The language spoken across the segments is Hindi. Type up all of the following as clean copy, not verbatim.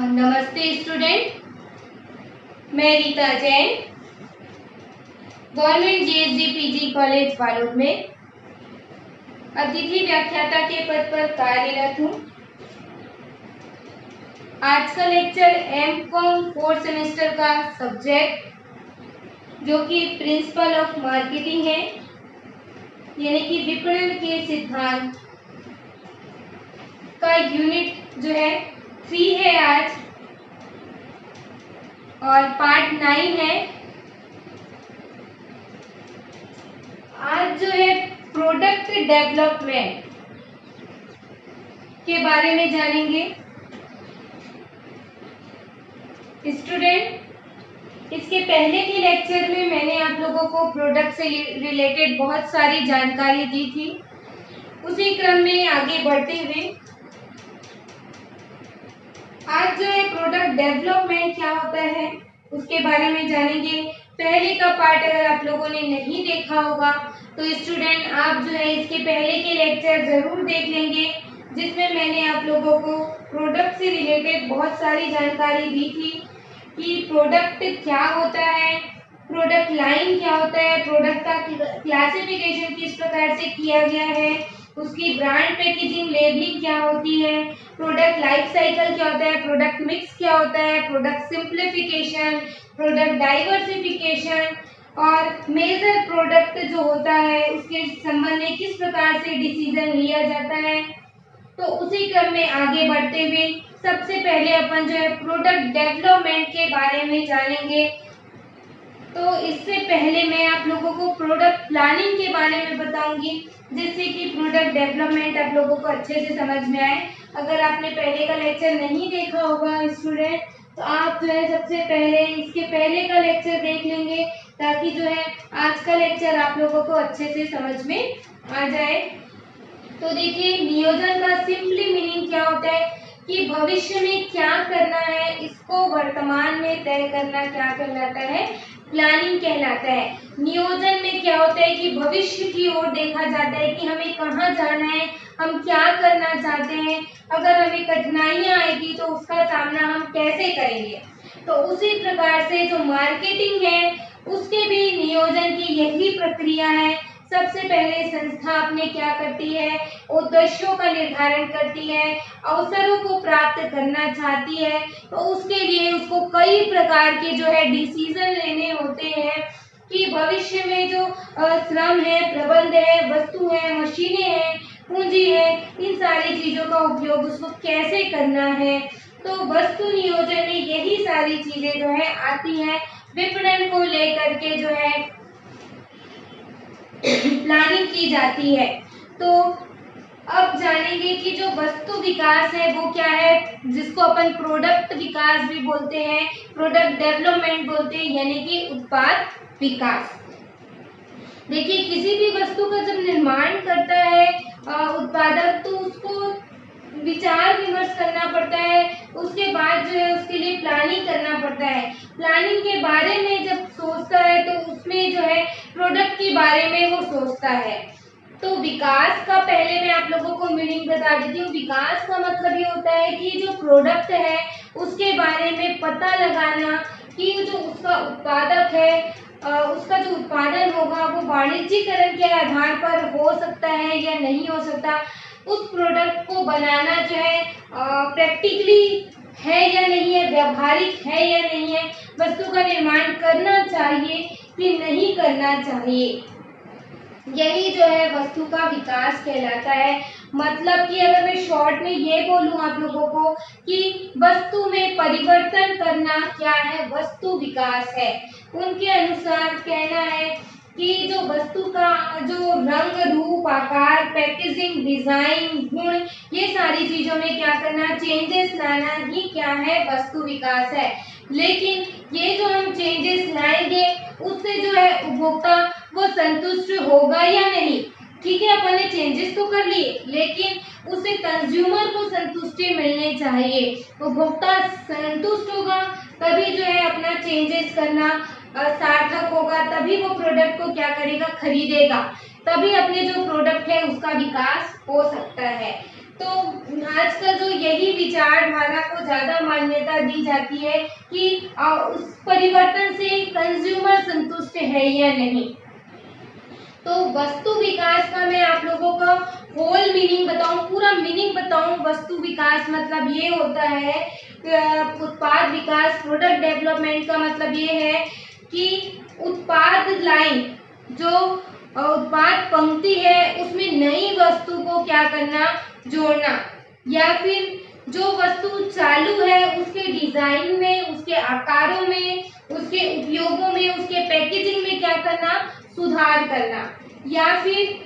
नमस्ते स्टूडेंट, मैं Rita Jain government GSD PG college Balod में अतिथि व्याख्याता के पद पर कार्यरत हूँ। आज का लेक्चर एमकॉम 4th सेमेस्टर का सब्जेक्ट जो कि प्रिंसिपल ऑफ मार्केटिंग है, यानी कि विपणन के सिद्धांत का यूनिट जो है 3 है आज, और पार्ट 9 है। आज जो है प्रोडक्ट डेवलपमेंट के बारे में जानेंगे। स्टूडेंट, इसके पहले के लेक्चर में मैंने आप लोगों को प्रोडक्ट से रिलेटेड बहुत सारी जानकारी दी थी। उसी क्रम में आगे बढ़ते हुए आज जो है प्रोडक्ट डेवलपमेंट क्या होता है उसके बारे में जानेंगे। पहले का पार्ट अगर आप लोगों ने नहीं देखा होगा तो स्टूडेंट आप जो है इसके पहले के लेक्चर जरूर देख लेंगे, जिसमें मैंने आप लोगों को प्रोडक्ट से रिलेटेड बहुत सारी जानकारी दी थी कि प्रोडक्ट क्या होता है, प्रोडक्ट लाइन क्या होता है, प्रोडक्ट का क्लासिफिकेशन किस प्रकार से किया गया है, उसकी ब्रांड पैकेजिंग लेबलिंग क्या होती है, प्रोडक्ट लाइफ साइकिल क्या होता है, प्रोडक्ट मिक्स क्या होता है, प्रोडक्ट सिंप्लीफिकेशन, प्रोडक्ट डाइवर्सिफिकेशन और मेजर प्रोडक्ट जो होता है उसके संबंध में किस प्रकार से डिसीजन लिया जाता है। तो उसी क्रम में आगे बढ़ते हुए सबसे पहले अपन जो है प्रोडक्ट डेवलपमेंट के बारे में जानेंगे। तो इससे पहले मैं आप लोगों को प्रोडक्ट प्लानिंग के बारे में बताऊंगी, जिससे कि प्रोडक्ट डेवलपमेंट आप लोगों को अच्छे से समझ में आए। अगर आपने पहले का लेक्चर नहीं देखा होगा स्टूडेंट, तो आप जो है सबसे पहले इसके पहले का लेक्चर देख लेंगे, ताकि जो है आज का लेक्चर आप लोगों को अच्छे से समझ में आ जाए। तो देखिए, नियोजन का सिंपली मीनिंग क्या होता है कि भविष्य में क्या करना है इसको वर्तमान में तय करना क्या कहलाता है, प्लानिंग कहलाता है। नियोजन में क्या होता है कि भविष्य की ओर देखा जाता है कि हमें कहाँ जाना है, हम क्या करना चाहते हैं, अगर हमें कठिनाइयाँ आएगी तो उसका सामना हम कैसे करेंगे। तो उसी प्रकार से जो मार्केटिंग है उसके भी नियोजन की यही प्रक्रिया है। सबसे पहले संस्था अपने क्या करती है, उद्देश्यों का निर्धारण करती है, अवसरों को प्राप्त करना चाहती है, तो उसके लिए उसको कई प्रकार के जो है डिसीजन लेने होते हैं कि भविष्य में जो श्रम है, प्रबंध है, वस्तु है, मशीनें हैं, पूंजी है, इन सारी चीजों का उपयोग उसको कैसे करना है। तो वस्तु नियोजन में यही सारी चीजें जो है आती हैं। विपणन को लेकर के जो है प्लानिंग की जाती है। तो अब जानेंगे कि जो वस्तु विकास है वो क्या है, जिसको अपन प्रोडक्ट विकास भी बोलते हैं, प्रोडक्ट डेवलपमेंट बोलते हैं, यानी कि उत्पाद विकास। देखिए, किसी भी वस्तु का जब निर्माण करता है उत्पादक, तो उसको विचार विमर्श करना पड़ता है, उसके बाद जो है उसके लिए प्लानिंग करना पड़ता है। प्लानिंग के बारे में जब सोचता है तो उसमें जो है प्रोडक्ट के बारे में वो सोचता है। तो विकास का पहले मैं आप लोगों को मीनिंग बता देती हूँ। विकास का मतलब ये होता है कि जो प्रोडक्ट है उसके बारे में पता लगाना कि जो उसका उत्पादक है उसका जो उत्पादन होगा वो वाणिज्यीकरण के आधार पर हो सकता है या नहीं हो सकता, उस प्रोडक्ट को बनाना जो है प्रैक्टिकली है या नहीं है, व्यवहारिक है या नहीं है, वस्तु का निर्माण करना चाहिए कि नहीं करना चाहिए, यही जो है वस्तु का विकास कहलाता है। मतलब कि अगर मैं शॉर्ट में ये बोलूं आप लोगों को कि वस्तु में परिवर्तन करना क्या है, वस्तु विकास है। उनके अनुसार कहना है कि जो वस्तु का जो रंग, रूप, आकार, पैकेजिंग, डिजाइन, गुण, ये सारी चीजों में क्या करना, चेंजेस लाना ही क्या है, वस्तु विकास है। लेकिन ये जो हम चेंजेस लाएंगे उससे जो है उपभोक्ता वो संतुष्ट होगा या नहीं। ठीक है, अपन ने चेंजेस तो कर लिए, लेकिन उससे कंज्यूमर को संतुष्टि मिलनी चाहिए। उपभोक्ता संतुष्ट होगा तभी जो है अपना चेंजेस करना सार्थक होगा, तभी वो प्रोडक्ट को क्या करेगा, खरीदेगा, तभी अपने जो प्रोडक्ट है उसका विकास हो सकता है। तो आजकल जो यही विचारधारा को ज्यादा मान्यता दी जाती है कि उस परिवर्तन से कंज्यूमर संतुष्ट है या नहीं। तो वस्तु विकास का मैं आप लोगों का होल मीनिंग बताऊं, पूरा मीनिंग बताऊं। वस्तु विकास मतलब ये होता है, उत्पाद विकास, प्रोडक्ट डेवलपमेंट का मतलब ये है कि उत्पाद लाइन, जो उत्पाद पंक्ति है उसमें नई वस्तु को क्या करना, जोड़ना, या फिर जो वस्तु चालू है उसके डिजाइन में, उसके आकारों में, उसके उपयोगों में, उसके पैकेजिंग में क्या करना, सुधार करना, या फिर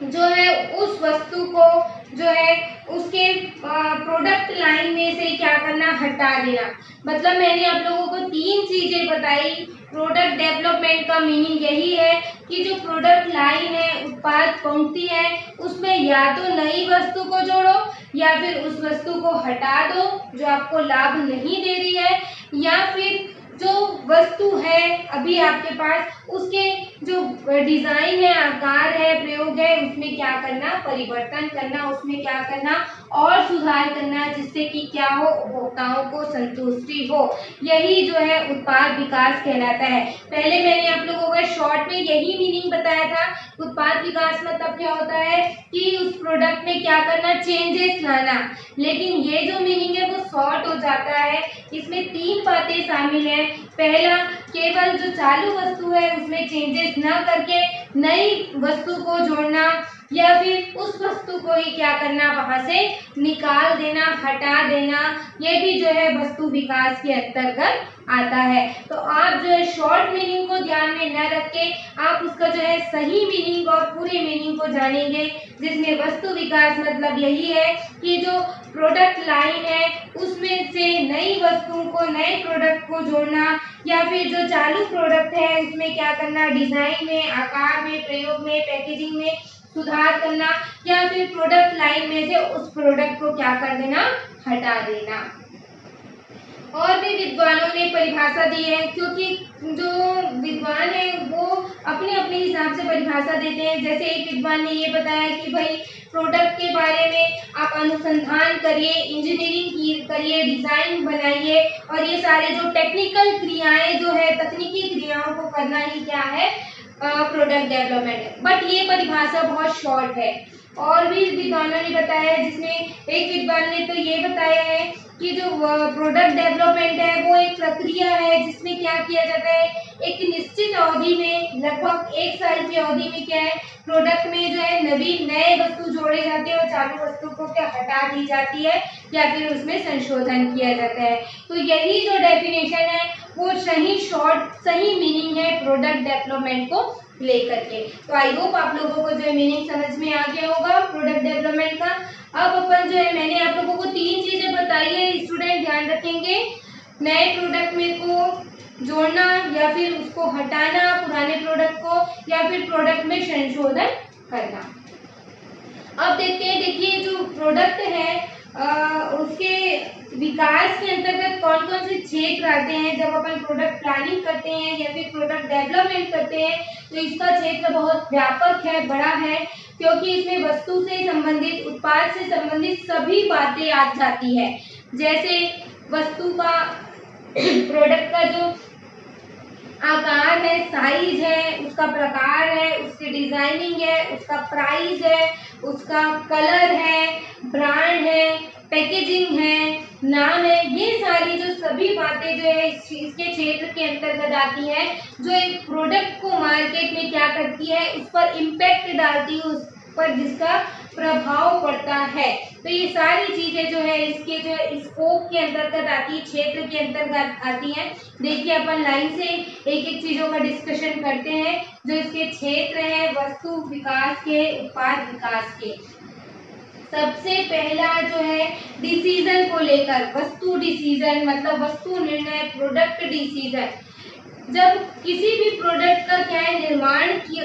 जो है उस वस्तु को जो है उसके प्रोडक्ट लाइन में से क्या करना, हटा देना। मतलब मैंने आप लोगों को 3 चीजें बताई। प्रोडक्ट डेवलपमेंट का मीनिंग यही है कि जो प्रोडक्ट लाइन है, उत्पाद पंक्ति है, उसमें या तो नई वस्तु को जोड़ो या फिर उस वस्तु को हटा दो जो आपको लाभ नहीं दे रही है, या फिर जो वस्तु है अभी आपके पास उसके जो डिजाइन है, आकार है, प्रयोग है, उसमें क्या करना, परिवर्तन करना, उसमें क्या करना और सुधार करना, जिससे कि क्या हो, उपभोक्ताओं को संतुष्टि हो। यही जो है उत्पाद विकास कहलाता है। पहले मैंने आप लोगों को शॉर्ट में यही मीनिंग बताया था। उत्पाद विकास मतलब क्या होता है कि उस प्रोडक्ट में क्या करना, चेंजेस लाना। लेकिन ये जो मीनिंग है वो शॉर्ट हो जाता है। इसमें 3 बातें शामिल है। पहला, केवल जो चालू वस्तु है उसमें चेंजेस न करके नई वस्तु को जोड़ना, या फिर उस वस्तु को ही क्या करना, वहां से निकाल देना, हटा देना। ये भी जो है वस्तु विकास के अंतर्गत आता है। तो आप जो है शॉर्ट मीनिंग को ध्यान में न रख के आप उसका जो है सही मीनिंग और पूरे मीनिंग को जानेंगे, जिसमें वस्तु विकास मतलब यही है कि जो प्रोडक्ट लाइन है उसमें से नई वस्तुओं को, नए प्रोडक्ट को जोड़ना, या फिर जो चालू प्रोडक्ट है उसमें क्या करना, डिजाइन में, आकार में, प्रयोग में, पैकेजिंग में सुधार करना, या फिर प्रोडक्ट लाइन में से उस प्रोडक्ट को क्या कर देना, हटा देना। और भी विद्वानों ने परिभाषा दी है, क्योंकि जो विद्वान है वो अपने अपने हिसाब से परिभाषा देते हैं। जैसे एक विद्वान ने ये बताया कि भाई प्रोडक्ट के बारे में आप अनुसंधान करिए, इंजीनियरिंग करिए, डिजाइन बनाइए, और ये सारे जो टेक्निकल क्रियाएं जो है, तकनीकी क्रियाओं को करना ही क्या है, प्रोडक्ट डेवलपमेंट है। बट ये परिभाषा बहुत शॉर्ट है। और भी विद्वानों ने बताया, जिसमें एक विद्वान ने तो ये बताया है कि जो प्रोडक्ट डेवलपमेंट है वो एक प्रक्रिया है जिसमें क्या किया जाता है, एक निश्चित अवधि में, लगभग 1 साल की अवधि में क्या है, प्रोडक्ट में जो है नए वस्तु जोड़े जाते हैं और चालू वस्तु को क्या हटा दी जाती है, या फिर उसमें संशोधन किया जाता है। तो यही जो डेफिनेशन है वो सही मीनिंग है प्रोडक्ट डेवलपमेंट को लेकर के। तो आई होप आप लोगों को जो है मीनिंग समझ में आ गया होगा प्रोडक्ट डेवलपमेंट का। अब अपन जो है, मैंने आप लोगों को 3 चीजें बताई है, स्टूडेंट ध्यान रखेंगे। नए प्रोडक्ट में को जोड़ना, या फिर उसको हटाना पुराने प्रोडक्ट को, या फिर प्रोडक्ट में संशोधन करना। अब देखते हैं, देखिए जो प्रोडक्ट है उसके विकास के अंतर्गत कौन कौन से क्षेत्र आते हैं। जब अपन प्रोडक्ट प्लानिंग करते हैं या फिर प्रोडक्ट डेवलपमेंट करते हैं तो इसका क्षेत्र बहुत व्यापक है, बड़ा है, क्योंकि इसमें वस्तु से संबंधित, उत्पाद से संबंधित सभी बातें आ जाती है। जैसे वस्तु का प्रोडक्ट का जो आकार है, साइज है, उसका प्रकार है, उसकी डिजाइनिंग है, उसका प्राइस है, उसका कलर है, ब्रांड है, पैकेजिंग है, नाम है, ये सारी जो सभी बातें जो है इसके क्षेत्र के अंतर्गत आती है, जो एक प्रोडक्ट को मार्केट में क्या करती है, उस पर इम्पैक्ट डालती है, उस पर जिसका प्रभाव पड़ता है। तो ये सारी चीजें जो है इसके जो स्कोप के अंतर्गत आती है, क्षेत्र के अंतर्गत आती हैं। देखिए अपन लाइन से एक एक चीजों का डिस्कशन करते हैं जो इसके क्षेत्र है वस्तु विकास के, उत्पाद विकास के। सबसे पहला जो है डिसीजन को लेकर, वस्तु डिसीजन मतलब वस्तु निर्णय, प्रोडक्ट डिसीजन। जब किसी भी प्रोडक्ट का क्या है,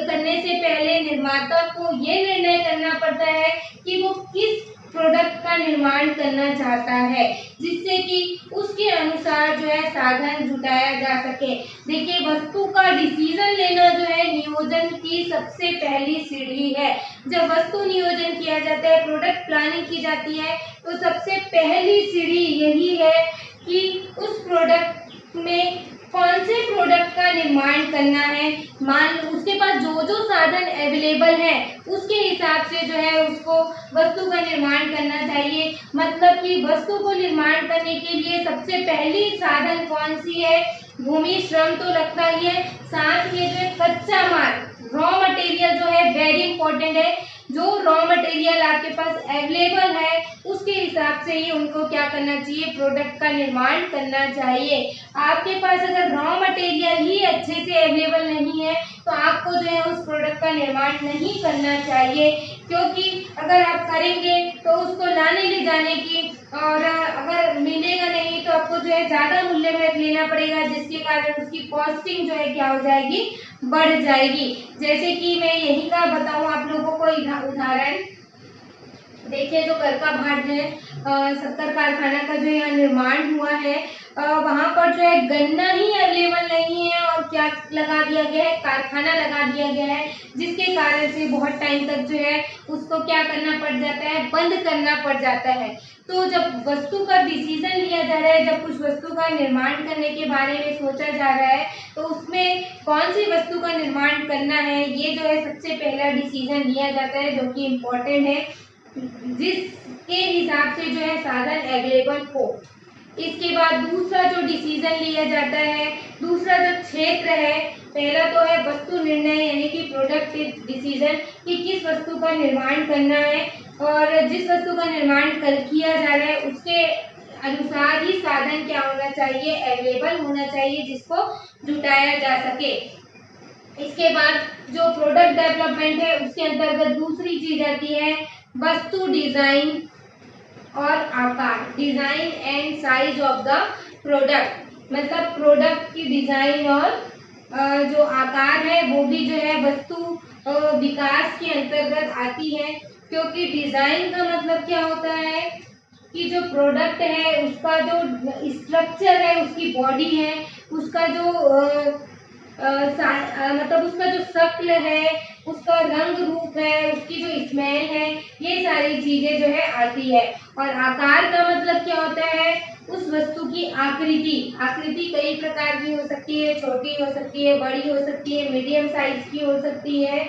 करने से पहले निर्माता को ये निर्णय करना पड़ता है कि वो किस प्रोडक्ट का निर्माण करना चाहता है, जिससे कि उसके अनुसार जो है साधन जुटाया जा सके। देखिए, वस्तु का डिसीजन लेना जो है नियोजन की सबसे पहली सीढ़ी है। जब वस्तु नियोजन किया जाता है, प्रोडक्ट प्लानिंग की जाती है, तो सबसे पहली सीढ़ी यही है कि उस प्रोडक्ट में कौन से प्रोडक्ट का निर्माण करना है। मान उसके पास जो जो साधन अवेलेबल है उसके हिसाब से जो है उसको वस्तु का निर्माण करना चाहिए। मतलब कि वस्तु को निर्माण करने के लिए सबसे पहली साधन कौन सी है? भूमि, श्रम तो लगता ही है, साथ ही जो है कच्चा माल, रॉ मटेरियल जो है वेरी इंपॉर्टेंट है। जो रॉ मटेरियल आपके पास अवेलेबल है उसके हिसाब से ही उनको क्या करना चाहिए, प्रोडक्ट का निर्माण करना चाहिए। आपके पास अगर रॉ मटेरियल ही अच्छे से अवेलेबल नहीं है तो आपको जो है उस प्रोडक्ट का निर्माण नहीं करना चाहिए, क्योंकि अगर आप करेंगे तो उसको लाने ले जाने की और अगर मिलेगा नहीं तो आपको जो है ज़्यादा मूल्य में लेना पड़ेगा, जिसके कारण उसकी कॉस्टिंग जो है क्या हो जाएगी, बढ़ जाएगी। जैसे कि मैं यही का बताऊं आप लोगों को उदाहरण, देखिए जो करका भाट है, शक्कर कारखाना का जो यहाँ निर्माण हुआ है, वहाँ पर जो है गन्ना ही अवेलेबल नहीं है और क्या लगा दिया गया है, कारखाना लगा दिया गया है, जिसके कारण से बहुत टाइम तक जो है उसको क्या करना पड़ जाता है, बंद करना पड़ जाता है। तो जब वस्तु का डिसीजन लिया जा रहा है, जब कुछ वस्तु का निर्माण करने के बारे में सोचा जा रहा है, तो उसमें कौन सी वस्तु का निर्माण करना है, ये जो है सबसे पहला डिसीजन लिया जाता है, जो कि इम्पोर्टेंट है, जिसके हिसाब से जो है साधन अवेलेबल हो। इसके बाद दूसरा जो डिसीजन लिया जाता है, दूसरा जो क्षेत्र है, पहला तो है वस्तु निर्णय यानी कि प्रोडक्ट डिसीजन, कि किस वस्तु का निर्माण करना है और जिस वस्तु का निर्माण किया जा रहा है उसके अनुसार ही साधन क्या होना चाहिए, अवेलेबल होना चाहिए, जिसको जुटाया जा सके। इसके बाद जो प्रोडक्ट डेवलपमेंट है उसके अंतर्गत दूसरी चीज आती है वस्तु डिजाइन और आकार, design and size of the product. मतलब प्रोडक्ट की डिजाइन और जो आकार है वो भी जो है वस्तु विकास के अंतर्गत आती है, क्योंकि डिजाइन का मतलब क्या होता है कि जो प्रोडक्ट है उसका जो स्ट्रक्चर है, उसकी बॉडी है, उसका जो मतलब उसका जो शक्ल है, उसका रंग रूप है, उसकी जो स्मेल है, ये सारी चीजें जो है आती है। और आकार का मतलब क्या होता है, उस वस्तु की आकृति। आकृति कई प्रकार की हो सकती है, छोटी हो सकती है, बड़ी हो सकती है, मीडियम साइज की हो सकती है।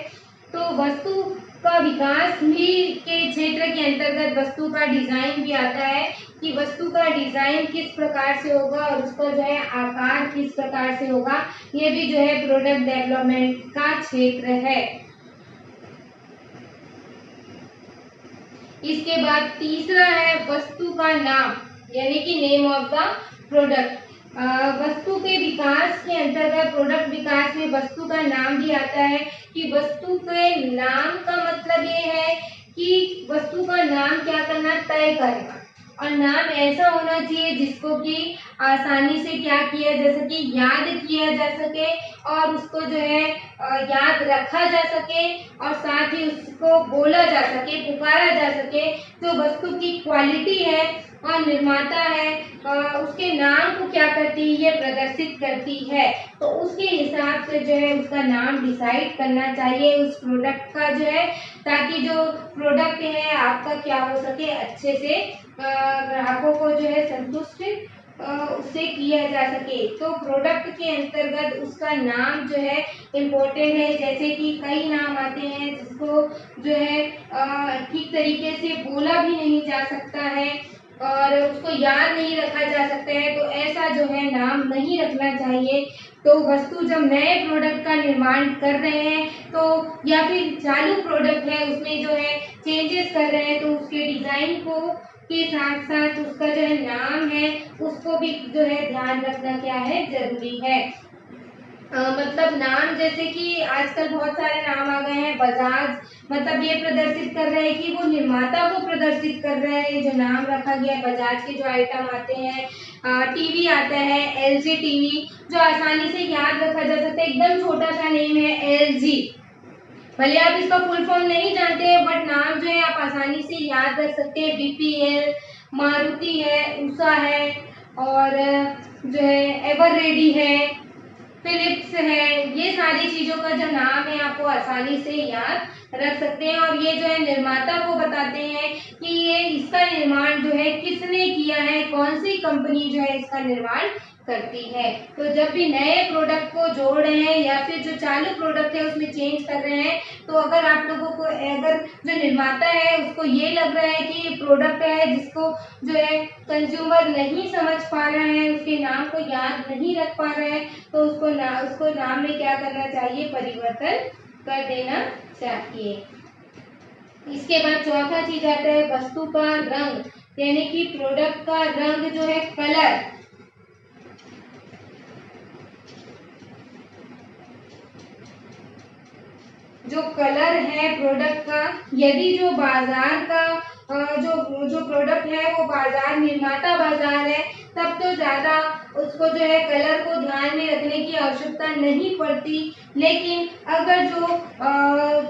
तो वस्तु का विकास भी के क्षेत्र के अंतर्गत वस्तु का डिजाइन भी आता है, कि वस्तु का डिजाइन किस प्रकार से होगा और उसका जो है आकार किस प्रकार से होगा, ये भी जो है प्रोडक्ट डेवलपमेंट का क्षेत्र है। इसके बाद तीसरा है वस्तु का नाम यानी कि नेम ऑफ द प्रोडक्ट। वस्तु के विकास के अंतर्गत प्रोडक्ट विकास में वस्तु का नाम भी आता है, कि वस्तु के नाम का मतलब ये है कि वस्तु का नाम क्या करना, तय करना, और नाम ऐसा होना चाहिए जिसको कि आसानी से क्या किया जा सके, याद किया जा सके और उसको जो है याद रखा जा सके और साथ ही उसको बोला जा सके, पुकारा जा सके। जो वस्तु की क्वालिटी है और निर्माता है उसके नाम को क्या करती है, ये प्रदर्शित करती है। तो उसके हिसाब से जो है उसका नाम डिसाइड करना चाहिए उस प्रोडक्ट का जो है, ताकि जो प्रोडक्ट है आपका क्या हो सके, अच्छे से ग्राहकों को जो है संतुष्ट उससे किया जा सके। तो प्रोडक्ट के अंतर्गत उसका नाम जो है इम्पोर्टेंट है। जैसे कि कई नाम आते हैं जिसको जो है ठीक तरीके से बोला भी नहीं जा सकता है और उसको याद नहीं रखा जा सकता है, तो ऐसा जो है नाम नहीं रखना चाहिए। तो वस्तु जब नए प्रोडक्ट का निर्माण कर रहे हैं तो या फिर चालू प्रोडक्ट है उसमें जो है चेंजेस कर रहे हैं, तो उसके डिजाइन को के साथ साथ उसका जो है नाम है उसको भी जो है ध्यान रखना क्या है, जरूरी है। मतलब नाम, जैसे कि आजकल बहुत सारे नाम आ गए हैं, बजाज, मतलब ये प्रदर्शित कर रहे हैं कि वो निर्माता को प्रदर्शित कर रहे हैं, जो नाम रखा गया है बजाज के जो आइटम आते हैं। टीवी आता है एलजी टीवी, जो आसानी से याद रखा जा सकता है, एकदम छोटा सा नेम है एलजी, भले आप इसका फुल फॉर्म नहीं जानते हैं बट नाम जो है आप आसानी से याद रख सकते हैं। बीपीएल, मारुति है, उषा है और जो है एवर रेडी है, फिलिप्स है, ये सारी चीजों का जो नाम है आपको आसानी से याद रख सकते हैं। और ये जो है निर्माता को बताते हैं कि ये इसका निर्माण जो है किसने किया है, कौन सी कंपनी जो है इसका निर्माण करती है। तो जब भी नए प्रोडक्ट को जोड़ रहे हैं या फिर जो चालू प्रोडक्ट है उसमें चेंज कर रहे हैं, तो अगर आप लोगों को अगर जो निर्माता है उसको ये लग रहा है कि ये प्रोडक्ट है जिसको जो है कंज्यूमर नहीं समझ पा रहा है, उसके नाम को याद नहीं रख पा रहा है, तो उसको नाम में क्या करना चाहिए, परिवर्तन कर देना चाहिए। इसके बाद चौथा चीज आता है वस्तु का रंग, यानी कि प्रोडक्ट का रंग जो है, कलर। जो कलर है प्रोडक्ट का, यदि जो बाजार का जो प्रोडक्ट है वो बाजार निर्माता बाजार है, तब तो ज्यादा उसको जो है कलर को ध्यान में रखने की आवश्यकता नहीं पड़ती। लेकिन अगर जो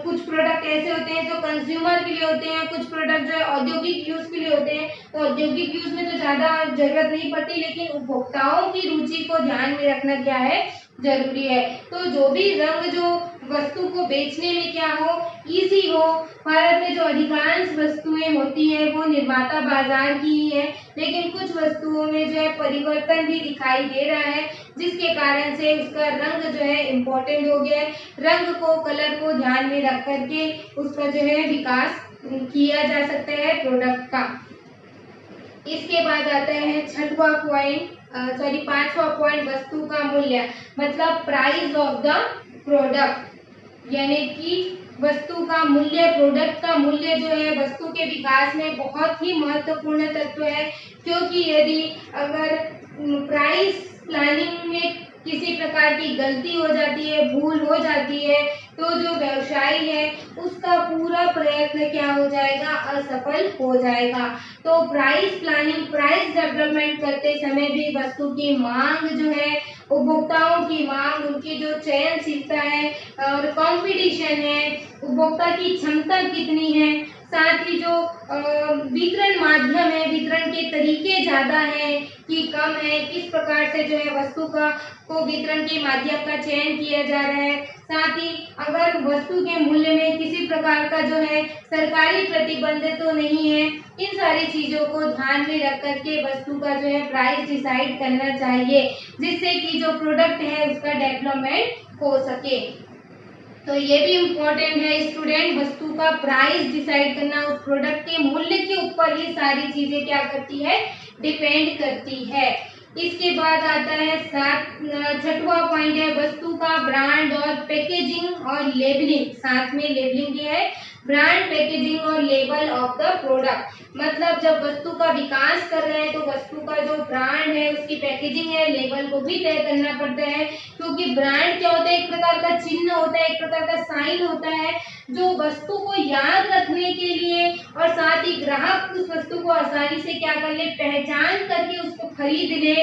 कुछ प्रोडक्ट ऐसे होते हैं जो कंज्यूमर के लिए होते हैं, कुछ प्रोडक्ट जो है औद्योगिक यूज के लिए होते हैं, तो औद्योगिक यूज में तो ज्यादा जरूरत नहीं पड़ती, लेकिन उपभोक्ताओं की रुचि को ध्यान में रखना क्या है, जरूरी है। तो जो भी रंग जो वस्तु को बेचने में क्या हो, इजी हो। भारत में जो अधिकांश वस्तुएं होती है वो निर्माता बाजार की ही है, लेकिन कुछ वस्तुओं में जो है परिवर्तन भी दिखाई दे रहा है, जिसके कारण से उसका रंग जो है इम्पोर्टेंट हो गया है। रंग को, कलर को ध्यान में रख करके उसका जो है विकास किया जा सकता है प्रोडक्ट का। इसके बाद आता है पांचवा पॉइंट वस्तु का मूल्य, मतलब प्राइस ऑफ द प्रोडक्ट, यानी कि वस्तु का मूल्य, प्रोडक्ट का मूल्य जो है वस्तु के विकास में बहुत ही महत्वपूर्ण तत्व है। क्योंकि यदि अगर प्राइस प्लानिंग में किसी प्रकार की गलती हो जाती है, भूल हो जाती है, तो जो व्यवसायी है उसका पूरा प्रयत्न क्या हो जाएगा, असफल हो जाएगा। तो प्राइस प्लानिंग, प्राइस डेवलपमेंट करते समय भी वस्तु की मांग जो है, उपभोक्ताओं की मांग, उनकी जो चयनशीलता है और कंपटीशन है, उपभोक्ता की क्षमता कितनी है, साथ ही जो वितरण माध्यम है, वितरण के तरीके ज्यादा हैं कि कम है, किस प्रकार से जो है वस्तु को वितरण के माध्यम का चयन किया जा रहा है, साथ ही अगर वस्तु के मूल्य में किसी प्रकार का जो है सरकारी प्रतिबंध तो नहीं है। इन सारी चीजों को ध्यान में रख करके वस्तु का जो है प्राइस डिसाइड करना चाहिए, जिससे कि जो प्रोडक्ट है उसका डेवलपमेंट हो सके। तो ये भी इम्पोर्टेंट है स्टूडेंट, वस्तु का प्राइस डिसाइड करना, उस प्रोडक्ट के मूल्य के ऊपर ये सारी चीजें क्या करती है, डिपेंड करती है। इसके बाद आता है छठवां पॉइंट है वस्तु का ब्रांड और पैकेजिंग और लेबलिंग। साथ में लेबलिंग ये है, ब्रांड, पैकेजिंग और लेबल ऑफ द प्रोडक्ट। मतलब जब वस्तु का विकास कर रहे हैं तो वस्तु का जो ब्रांड है, उसकी पैकेजिंग है, लेबल को भी तय करना पड़ता है। क्योंकि ब्रांड क्या होता है, एक प्रकार का चिन्ह होता है, एक प्रकार का साइन होता है, जो वस्तु को याद रखने के लिए और साथ ही ग्राहक उस वस्तु को आसानी से क्या कर ले, पहचान करके उसको खरीद ले,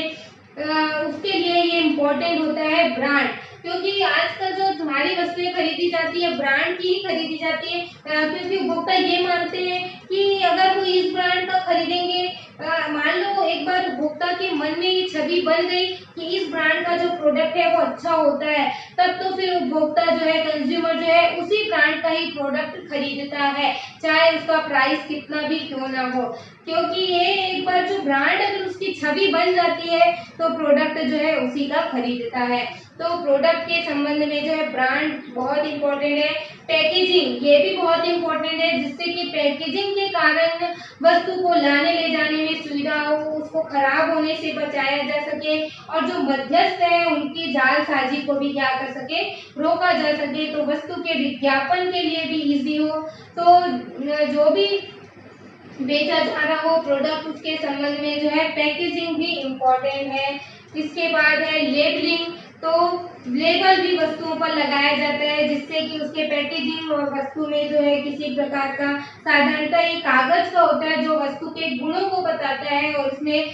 उसके लिए ये इम्पोर्टेंट होता है ब्रांड। क्योंकि आजकल जो हमारी वस्तुएं खरीदी जाती है ब्रांड की ही खरीदी जाती है, क्योंकि उपभोक्ता ये मानते हैं कि अगर कोई इस ब्रांड का खरीदेंगे, मान लो एक बार उपभोक्ता के मन में ये छवि बन गई कि इस ब्रांड का जो प्रोडक्ट है वो अच्छा होता है, तब तो फिर उपभोक्ता जो है, कंज्यूमर जो है, उसी ब्रांड का ही प्रोडक्ट खरीदता है, चाहे उसका प्राइस कितना भी क्यों ना हो। क्योंकि ये एक बार जो ब्रांड अगर उसकी छवि बन जाती है तो प्रोडक्ट जो है उसी का खरीदता है। तो प्रोडक्ट के संबंध में जो है ब्रांड बहुत इंपॉर्टेंट है। पैकेजिंग ये भी बहुत इंपॉर्टेंट है, जिससे कि पैकेजिंग के कारण वस्तु को लाने ले जाने में सुविधा हो, उसको खराब होने से बचाया जा सके, और जो मध्यस्थ है उनकी जालसाजी को भी क्या कर सके, रोका जा सके, तो वस्तु के विज्ञापन के लिए भी इजी हो। तो जो भी बेचा जा रहा हो प्रोडक्ट, उसके संबंध में जो है पैकेजिंग भी इम्पोर्टेंट है। इसके बाद है लेबलिंग। तो लेबल भी वस्तुओं पर लगाया जाता है, जिससे कि उसके पैकेजिंग और वस्तु में जो है किसी प्रकार का, साधारणतः ये कागज का होता है जो वस्तु के गुणों को बताता है और उसमें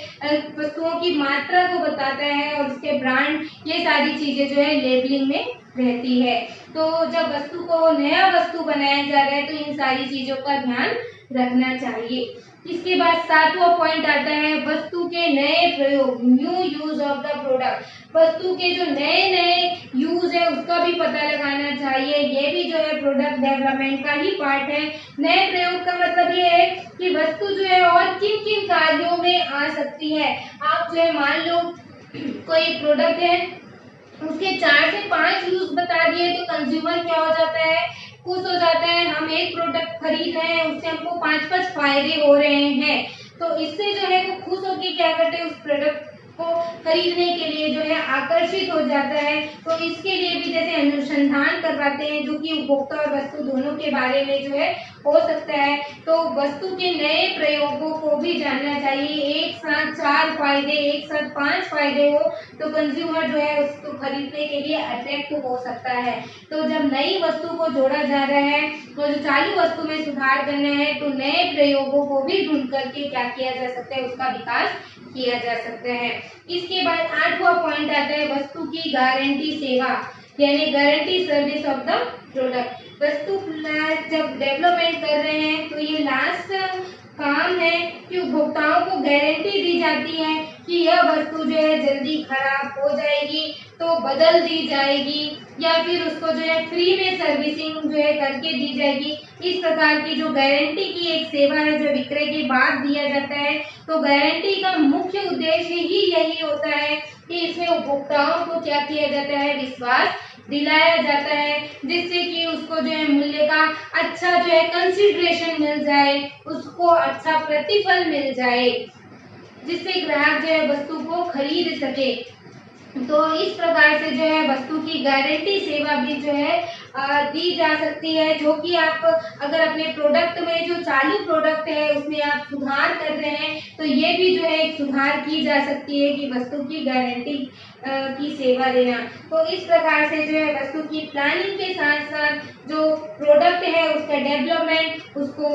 वस्तुओं की मात्रा को बताता है और उसके ब्रांड, ये सारी चीजें जो है लेबलिंग में रहती है। तो जब वस्तु को नया वस्तु बनाया जा रहा है तो इन सारी चीजों का ध्यान रखना चाहिए। इसके बाद 7वां पॉइंट आता है वस्तु के नए प्रयोग, new use of the product. वस्तु के जो नए नए यूज है उसका भी पता लगाना चाहिए। ये भी जो है प्रोडक्ट डेवलपमेंट का ही पार्ट है। नए प्रयोग का मतलब ये है कि वस्तु जो है और किन किन कार्यों में आ सकती है। आप जो है मान लो कोई प्रोडक्ट है, उसके 4 से 5 यूज बता दिए तो कंज्यूमर क्या हो जाता है, खुश हो जाता है। हम एक प्रोडक्ट खरीद रहे हैं, उससे हमको 5-5 फायदे हो रहे हैं। तो इससे जो है वो खुश होकर क्या करते हैं, उस प्रोडक्ट को खरीदने के लिए जो है आकर्षित हो जाता है। तो इसके लिए भी जैसे अनुसंधान करवाते हैं जो कि उपभोक्ता और वस्तु दोनों के बारे में जो है हो सकता है। तो वस्तु के नए प्रयोगों को भी जानना चाहिए। एक साथ 4 फायदे, एक साथ 5 फायदे हो तो कंज्यूमर जो है उसको खरीदने के लिए अट्रैक्ट हो सकता है। तो जब नई वस्तु को जोड़ा जा रहा है तो जो चालू वस्तु में सुधार करना है तो नए प्रयोगों को भी ढूंढ करके क्या किया जा सकता है, उसका विकास किया जा सकता है। इसके बाद 8वां पॉइंट आता है वस्तु की गारंटी सेवा, यानी guarantee service of the product. वस्तु जब डेवलपमेंट कर रहे हैं तो ये लास्ट काम है कि उपभोक्ताओं को गारंटी दी जाती है कि यह वस्तु जो है जल्दी खराब हो जाएगी तो बदल दी जाएगी, या फिर उसको जो है फ्री में सर्विसिंग जो है करके दी जाएगी। इस प्रकार की जो गारंटी की एक सेवा है जो विक्रय के बाद दिया जाता है। तो गारंटी का मुख्य उद्देश्य ही यही होता है कि इसमें उपभोक्ताओं को क्या किया जाता है, विश्वास दिलाया जाता है, जिससे कि उसको जो है मूल्य का अच्छा जो है कंसिडरेशन मिल जाए, उसको अच्छा प्रतिफल मिल जाए, जिससे ग्राहक जो है वस्तु को खरीद सके। तो इस प्रकार से जो है वस्तु की गारंटी सेवा भी जो है दी जा सकती है, जो कि आप अगर अपने प्रोडक्ट में जो चालू प्रोडक्ट है उसमें आप सुधार कर रहे हैं तो ये भी जो है एक सुधार की जा सकती है कि वस्तु की गारंटी की सेवा देना। तो इस प्रकार से जो है वस्तु की प्लानिंग के साथ साथ जो प्रोडक्ट है उसका डेवलपमेंट, उसको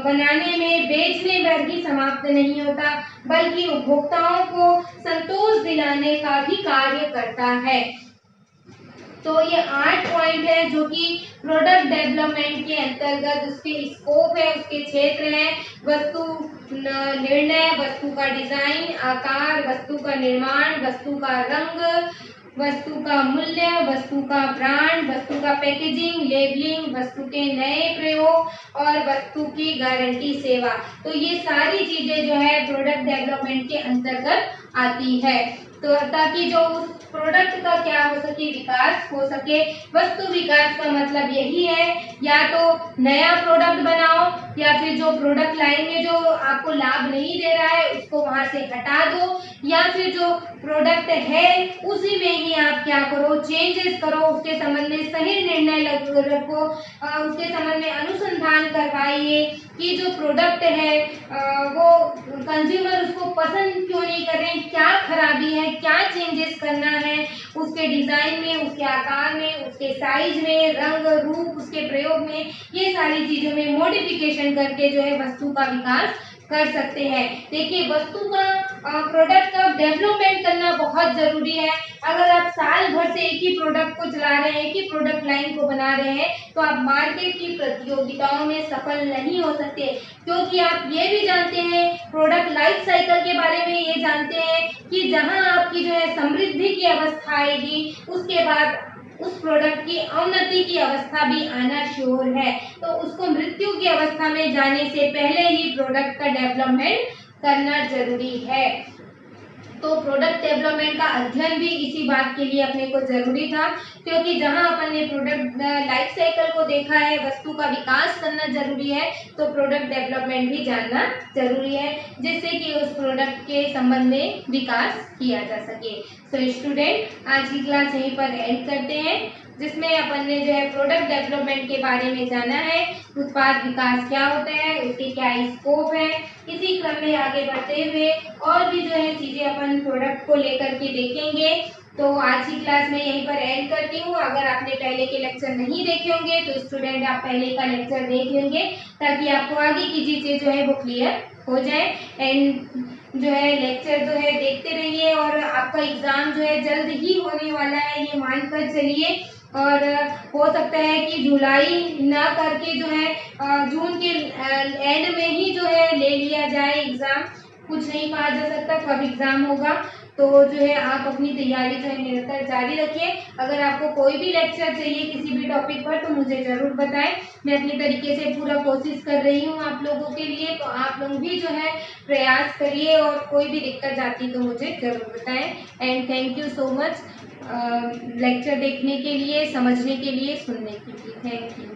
बनाने में, बेचने में ही समाप्त नहीं होता, बल्कि उपभोक्ताओं को संतोष दिलाने का भी कार्य करता है। तो ये 8 पॉइंट है जो कि प्रोडक्ट डेवलपमेंट के अंतर्गत उसके स्कोप है, उसके क्षेत्र है। वस्तु निर्णय, वस्तु का डिजाइन, आकार, वस्तु का निर्माण, वस्तु का रंग, वस्तु का मूल्य, वस्तु का ब्रांड, वस्तु का पैकेजिंग, लेबलिंग, वस्तु के नए प्रयोग और वस्तु की गारंटी सेवा। तो ये सारी चीजें जो है प्रोडक्ट डेवलपमेंट के अंतर्गत आती है। तो ताकि जो उस प्रोडक्ट का क्या हो सके, विकास हो सके। वस्तु विकास का मतलब यही है या तो नया प्रोडक्ट बनाओ या फिर जो प्रोडक्ट लाइन में जो आपको लाभ नहीं दे रहा है उसको वहां से हटा दो, या फिर जो प्रोडक्ट है उसी में ही आप क्या करो, चेंजेस करो, उसके संबंध में सही निर्णय रखो, उसके संबंध में अनुसंधान करवाइए कि जो प्रोडक्ट है वो कंज्यूमर उसको पसंद क्यों नहीं कर रहे हैं, क्या खराबी है, क्या चेंजेस करना है उसके डिजाइन में, उसके आकार में, उसके साइज में, रंग रूप, उसके प्रयोग में, ये सारी चीजों में मॉडिफिकेशन करके जो है वस्तु का विकास कर सकते हैं। देखिए वस्तु का प्रोडक्ट का डेवलपमेंट करना बहुत जरूरी है। अगर आप साल भर से एक ही प्रोडक्ट को चला रहे हैं, एक ही प्रोडक्ट लाइन को बना रहे हैं तो आप मार्केट की प्रतियोगिताओं में सफल नहीं हो सकते, क्योंकि आप ये भी जानते हैं प्रोडक्ट लाइफ साइकिल के बारे में, ये जानते हैं कि जहां आपकी जो है समृद्धि की अवस्था आएगी उसके बाद उस प्रोडक्ट की अवनति की अवस्था भी आना श्योर है। तो उसको मृत्यु की अवस्था में जाने से पहले ही प्रोडक्ट का डेवलपमेंट करना जरूरी है। तो प्रोडक्ट डेवलपमेंट का अध्ययन भी इसी बात के लिए अपने को जरूरी था, क्योंकि जहां अपन ने प्रोडक्ट लाइफ साइकिल को देखा है, वस्तु का विकास करना जरूरी है, तो प्रोडक्ट डेवलपमेंट भी जानना जरूरी है, जिससे कि उस प्रोडक्ट के संबंध में विकास किया जा सके। सो स्टूडेंट, आज की क्लास यहीं पर एंड करते हैं, जिसमें अपन ने जो है प्रोडक्ट डेवलपमेंट के बारे में जाना है, उत्पाद विकास क्या होता है, उसके क्या स्कोप है। इसी क्रम में आगे बढ़ते हुए और भी जो है चीजें अपन प्रोडक्ट को लेकर के देखेंगे। तो आज की क्लास में यहीं पर एंड करती हूँ। अगर आपने पहले के लेक्चर नहीं देखे होंगे तो स्टूडेंट आप पहले का लेक्चर देख लेंगे, ताकि आपको आगे की चीजें जो है वो क्लियर हो जाए। एंड जो है लेक्चर जो है देखते रहिए, और आपका एग्जाम जो है जल्द ही होने वाला है, ये मानकर चलिए। और हो सकता है कि जुलाई ना करके जो है जून के एंड में ही जो है ले लिया जाए एग्ज़ाम। कुछ नहीं कहा जा सकता कब एग्ज़ाम होगा। तो जो है आप अपनी तैयारी जो है निरंतर जारी रखिए। अगर आपको कोई भी लेक्चर चाहिए किसी भी टॉपिक पर तो मुझे ज़रूर बताएं। मैं अपनी तरीके से पूरा कोशिश कर रही हूँ आप लोगों के लिए। तो आप लोग भी जो है प्रयास करिए और कोई भी दिक्कत आती तो मुझे ज़रूर बताएं। And thank you so much lecture देखने के लिए, समझने के लिए, सुनने के लिए। Thank you.